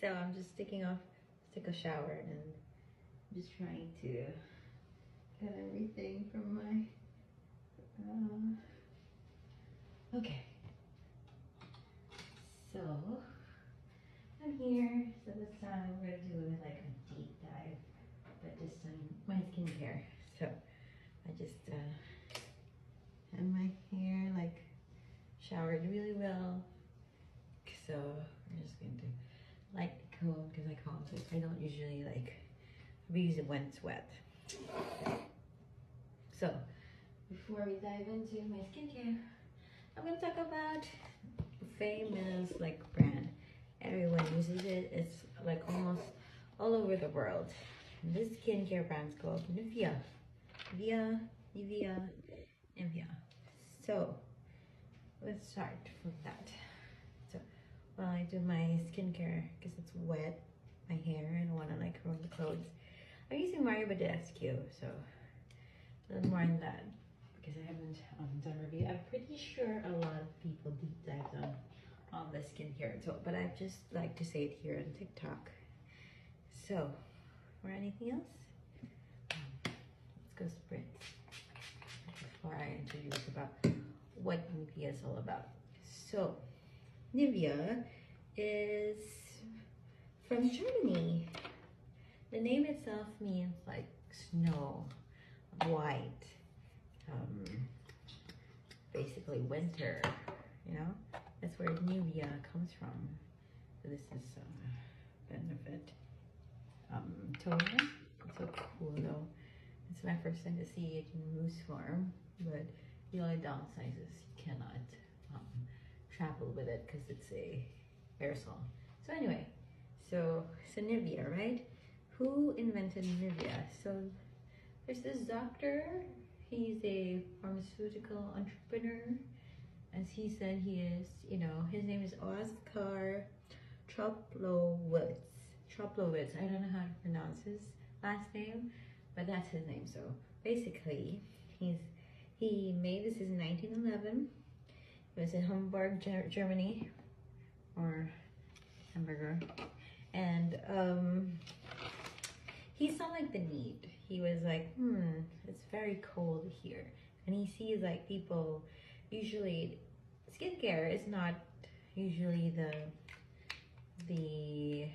So I'm just taking off, took a shower, and I'm just trying to get everything from my okay. So I'm here. So this time we're gonna do like a deep dive, but this time my skincare. So I just had my hair like showered really well. So we're just gonna do light comb because I don't usually like use it when it's wet. So before we dive into my skincare, I'm gonna talk about famous like brand. Everyone uses it. It's like almost all over the world. And this skincare brand's called Nivea. Nivea. So let's start from that. So while I do my skincare, because it's wet, my hair, and I want to like ruin the clothes, I'm using Mario Badescu. So a little more on that because I haven't done a review. I'm pretty sure a lot of people deep dived on the skincare, so but I just like to say it here on TikTok. So, or anything else? Let's go spritz before I introduce about what Nivea is all about. So, Nivea is from Germany. The name itself means like snow, white, basically winter, you know? That's where Nivea comes from. So this is Benefit toner. It's so cool though. It's my first time to see it in mousse form, but the only downside is you cannot travel with it because it's a aerosol. So anyway, so Nivea, right? Who invented Nivea? So there's this doctor. He's a pharmaceutical entrepreneur. As he said, he is, you know, his name is Oskar Troplowitz. Troplowitz. I don't know how to pronounce his last name, but that's his name. So basically, he made this in 1911. It was in Hamburg, Germany, or Hamburger, and he saw like the need. He was like, it's very cold here, and he sees like people. Usually, skincare is not usually the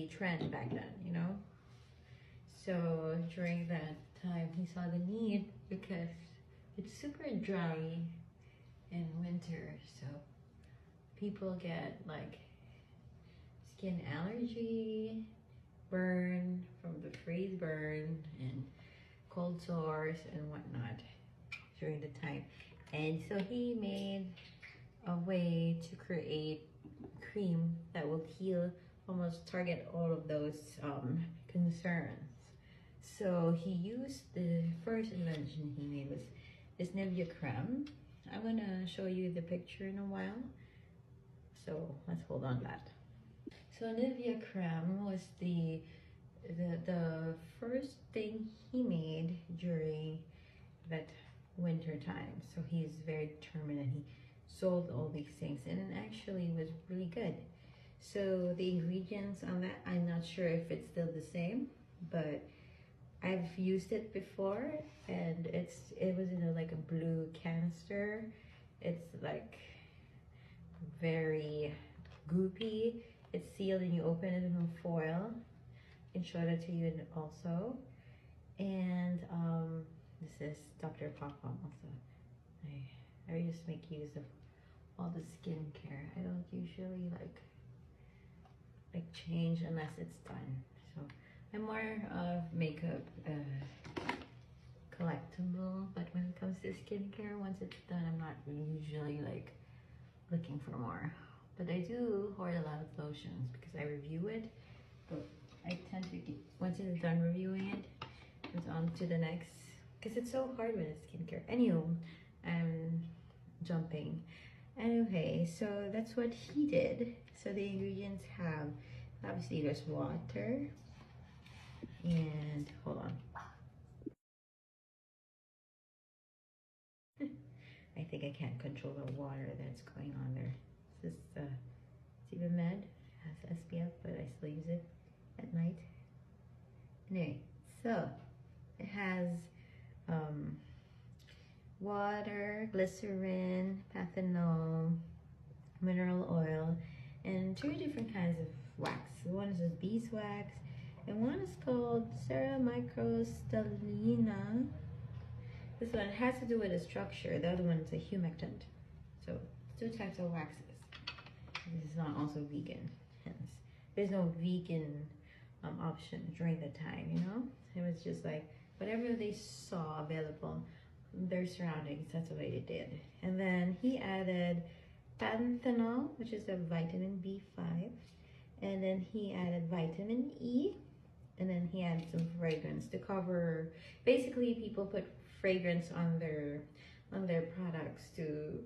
trend back then, you know. So during that time, he saw the need because it's super dry in winter, so people get like skin allergy, burn from the freeze burn, and cold sores and whatnot during the time. And so he made a way to create cream that will heal, almost target all of those concerns. So he used, the first invention he made was this Nivea creme. I'm gonna show you the picture in a while, so let's hold on that. So Nivea creme was the first thing he made during that winter time. So he's very determined and he sold all these things, and it actually was really good. So the ingredients on that, I'm not sure if it's still the same, but I've used it before, and it was in like a blue canister. It's like very goopy. It's sealed and you open it in foil. I can show that to you also. And this is Dr. Papa also. I just make use of all the skincare. I don't usually like change unless it's done. So I'm more of makeup collectible, but when it comes to skincare, once it's done, I'm not usually like looking for more. But I do hoard a lot of lotions because I review it, but I tend to get, once it's done reviewing it, it's on to the next, because it's so hard with skincare. Anywho, I'm jumping. Anyway, so that's what he did. So the ingredients have, obviously there's water, and hold on. I think I can't control the water that's going on there. This is, see Med. It has SPF, but I still use it at night. Anyway, so it has water, glycerin, panthenol, mineral oil, and 2 different kinds of wax. One is beeswax, and one is called ceramicrostelina. This one has to do with the structure. The other one is a humectant. So 2 types of waxes. This is not also vegan, hence there's no vegan option during the time, you know. It was just like whatever they saw available, their surroundings, that's the way they did. And then he added panthenol, which is a vitamin B5, and then he added vitamin E, and then he added some fragrance to cover. Basically, people put fragrance on their products to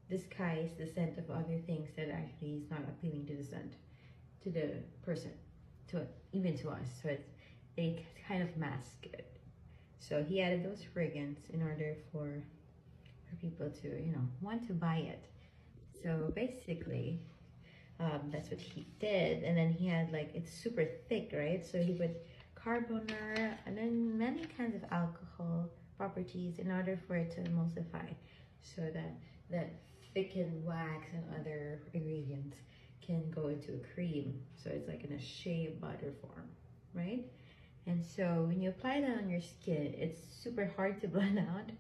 disguise the scent of other things that actually is not appealing to the scent, to the person, even to us. So they kind of mask it. So he added those fragrance in order for people to, you know, want to buy it. So basically, that's what he did. And then he had, like, it's super thick, right? So he put carboner and then many kinds of alcohol properties in order for it to emulsify, so that thickened wax and other ingredients can go into a cream. So it's like in a shea butter form, right? And so when you apply that on your skin, it's super hard to blend out,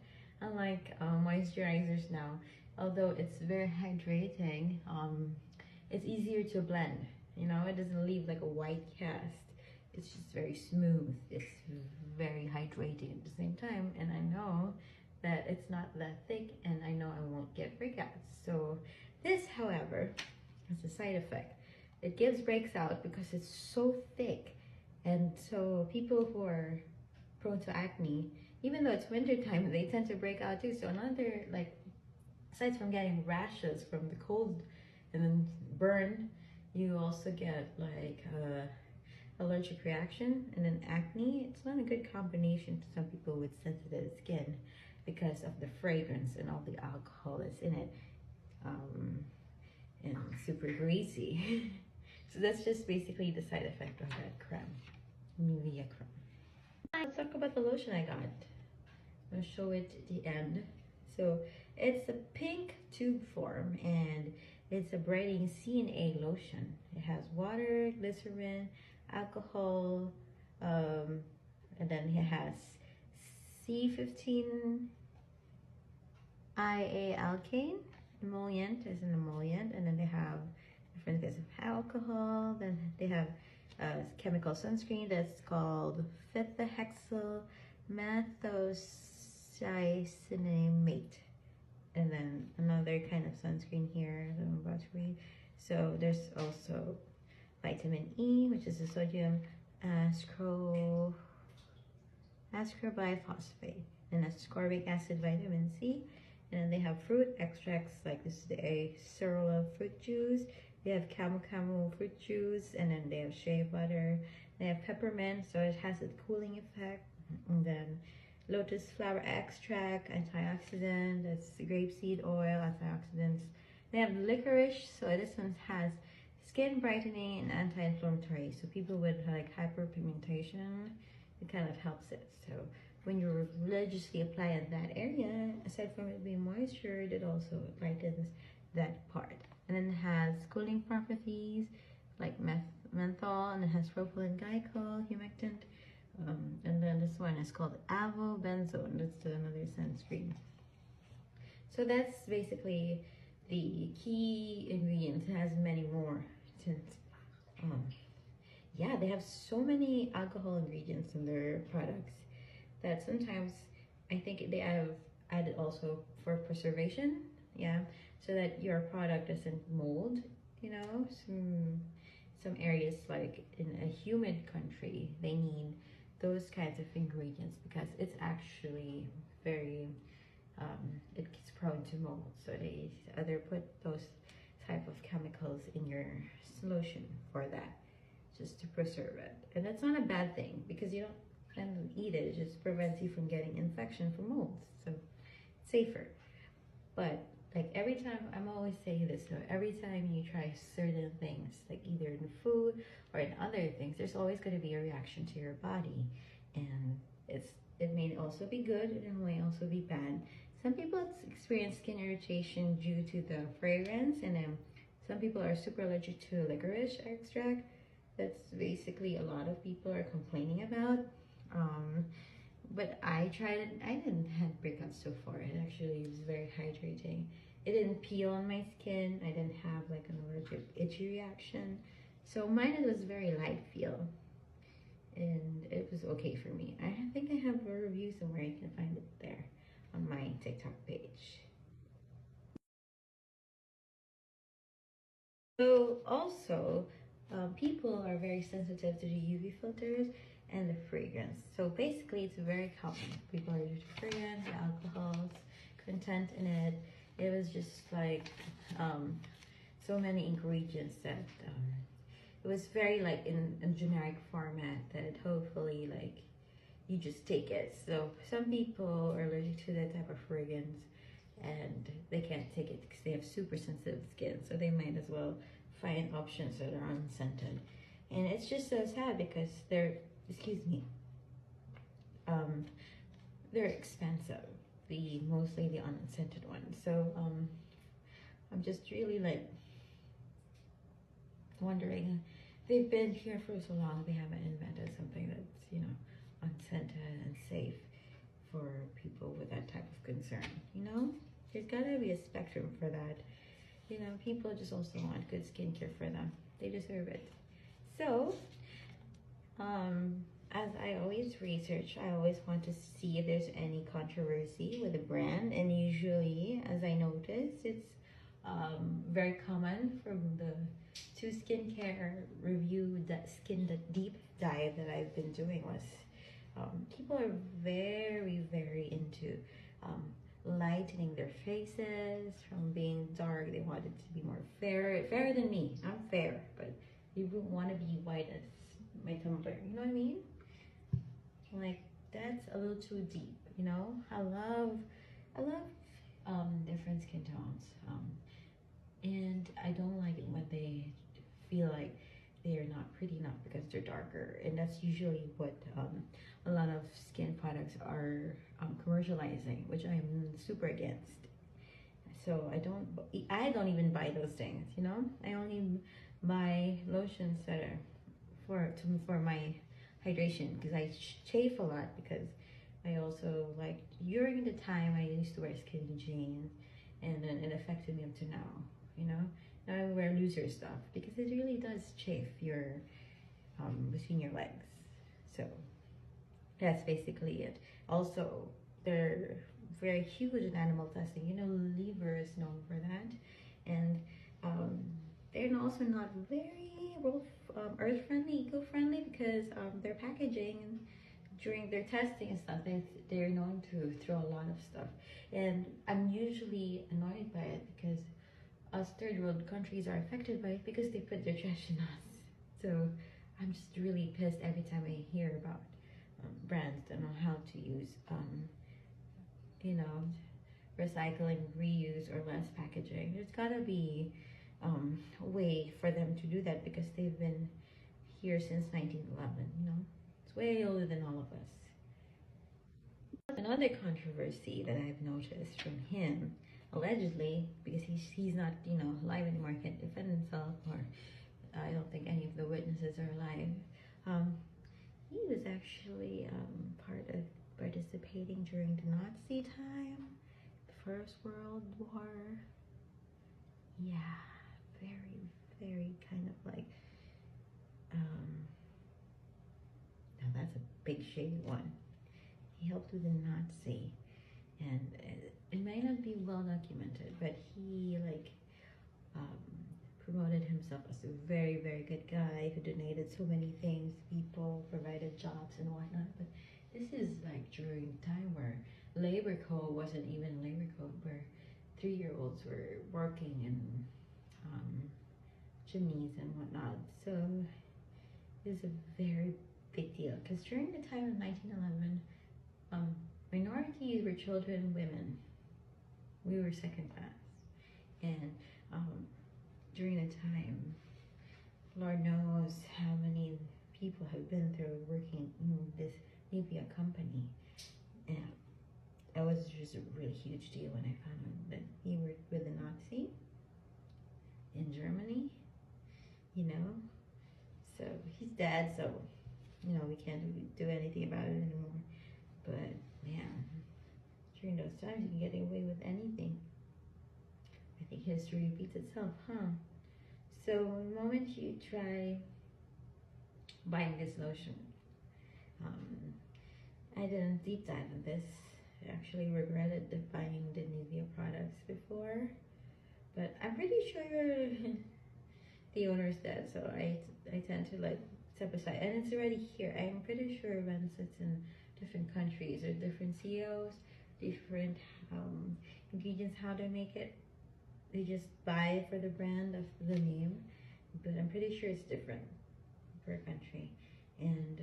unlike moisturizers now. Although it's very hydrating, it's easier to blend. You know, it doesn't leave like a white cast. It's just very smooth. It's very hydrating at the same time. And I know that it's not that thick, and I know I won't get breakouts. So this, however, has a side effect. It gives breakouts because it's so thick. And so people who are prone to acne, even though it's winter time, they tend to break out too. So another, like, aside from getting rashes from the cold and then burn, you also get like allergic reaction and then acne. It's not a good combination to some people with sensitive skin because of the fragrance and all the alcohol that's in it, and super greasy. So that's just basically the side effect of that creme, Nivea creme. Let's talk about the lotion I got. I'll show it at the end. So it's a pink tube form, and it's a brightening C&A lotion. It has water, glycerin, alcohol, and then it has C15 IA alkane, emollient is an emollient, and then they have different kinds of alcohol. Then they have a chemical sunscreen that's called fifthahexyl methocycinamate, and then another kind of sunscreen here that I'm about to read. So there's also vitamin E, which is a sodium ascorbiphosphate, and ascorbic acid, vitamin C. And then they have fruit extracts, like this is the acerola fruit juice. They have camel fruit juice, and then they have shea butter. They have peppermint, so it has a cooling effect. And then lotus flower extract, antioxidant. That's grapeseed oil, antioxidants. They have licorice, so this one has skin brightening and anti-inflammatory. So people with like hyperpigmentation, it kind of helps it. So when you religiously apply in that area, aside from it being moistured, it also brightens that part. And then it has cooling properties like menthol, and it has propylene glycol, humectant. And then this one is called avobenzone. That's another sunscreen. So that's basically the key ingredients. It has many more. Since, yeah, they have so many alcohol ingredients in their products that sometimes I think they have added also for preservation, yeah, so that your product doesn't mold, you know. Some areas, like in a humid country, they need those kinds of ingredients because it's actually very, it's prone to mold. So they either put those type of chemicals in your solution for that, just to preserve it. And that's not a bad thing because you don't and eat it. It just prevents you from getting infection from molds, so it's safer. But like every time, I'm always saying this, so every time you try certain things, like either in food or in other things, there's always going to be a reaction to your body. And it may also be good and it may also be bad. Some people experience skin irritation due to the fragrance, and then some people are super allergic to licorice extract. That's basically a lot of people are complaining about. But I tried it. I didn't have breakouts so far. It actually was very hydrating. It didn't peel on my skin. I didn't have like an allergic itchy reaction. So mine, it was very light feel. And it was okay for me. I think I have a review somewhere. You can find it there on my TikTok page. So also, people are very sensitive to the UV filters and the fragrance. So basically, it's very common. People are allergic to fragrance, the alcohols, content in it. It was just like so many ingredients that it was very like in generic format that hopefully like you just take it. So some people are allergic to that type of fragrance and they can't take it because they have super sensitive skin, so they might as well find options that are unscented. And it's just so sad because they're, excuse me, they're expensive, the mostly the unscented ones. So I'm just really like wondering, they've been here for so long, they haven't invented something that's, you know, unscented and safe for people with that type of concern, you know? There's gotta be a spectrum for that. You know, people just also want good skincare for them. They deserve it. So, as I always research, I always want to see if there's any controversy with a brand. And usually, as I noticed, it's very common from the two skincare review, that deep dive that I've been doing was people are very into lightening their faces from being dark. They want it to be more fairer than me. I'm fair, but you wouldn't want to be white as my Tumblr. You know what I mean? Like, that's a little too deep. You know, I love different skin tones. And I don't like it when they feel like they're not pretty enough because they're darker, and that's usually what a lot of skin products are commercializing, which I'm super against. So I don't even buy those things, you know. I only buy lotions that are for my hydration, because I chafe a lot, because I also like, during the time I used to wear skinny jeans, and then it affected me up to now, you know. Now I wear looser stuff because it really does chafe your between your legs. So that's basically it. Also, they're very huge in animal testing. You know, liver is known for that, and they're also not very earth friendly, eco friendly, because their packaging during their testing and stuff, they're known to throw a lot of stuff, and I'm usually annoyed by it because us third world countries are affected by it because they put their trash in us. So I'm just really pissed every time I hear about brands that know how to use, you know, recycling, reuse, or less packaging. There's gotta be a way for them to do that because they've been here since 1911, you know? It's way older than all of us. Another controversy that I've noticed from him, allegedly, because he's not, you know, alive anymore, can't defend himself, or I don't think any of the witnesses are alive. He was actually part of participating during the Nazi time, the First World War. Yeah, very kind of like, now that's a big shady one. He helped with the Nazi, and it may not be well documented, but he like promoted himself as a very good guy who donated so many things, people, provided jobs and whatnot. But this is like during the time where labor code wasn't even labor code, where 3-year-olds were working in chimneys and whatnot. So it was a very big deal, because during the time of 1911, minorities were children and women. We were second class. And during the time, Lord knows how many people have been through working in this Nivea company. And it was just a really huge deal when I found out that he worked with a Nazi in Germany, you know. So he's dead, so, you know, we can't do anything about it anymore. But, man, during those times, you can get away with anything. I think history repeats itself, huh? So the moment you try buying this lotion, I didn't deep dive in this. I actually regretted buying the Nivea products before, but I'm pretty sure the owner is dead, so I tend to like step aside. And it's already here. I'm pretty sure once it's in different countries or different CEOs, different ingredients, how they make it, they just buy it for the brand of the name, but I'm pretty sure it's different per country. And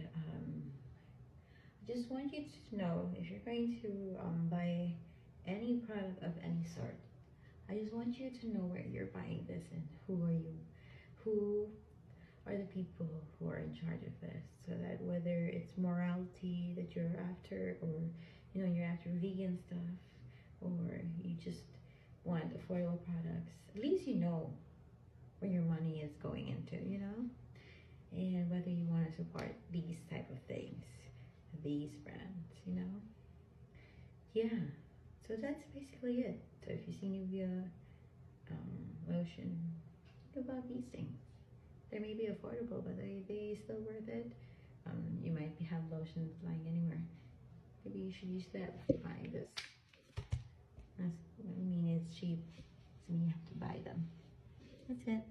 I just want you to know, if you're going to buy any product of any sort, I just want you to know where you're buying this and who are you, who are the people who are in charge of this, so that whether it's morality that you're after, or you know, you're after vegan stuff, or you just want affordable products, at least you know where your money is going into, you know, and whether you want to support these type of things, these brands, you know. Yeah, so that's basically it. So if you see Nivea lotion, think about these things. They may be affordable, but they still worth it. You might have lotions lying anywhere. Maybe you should use that to buy this. I mean, it's cheap, so you have to buy them. That's it.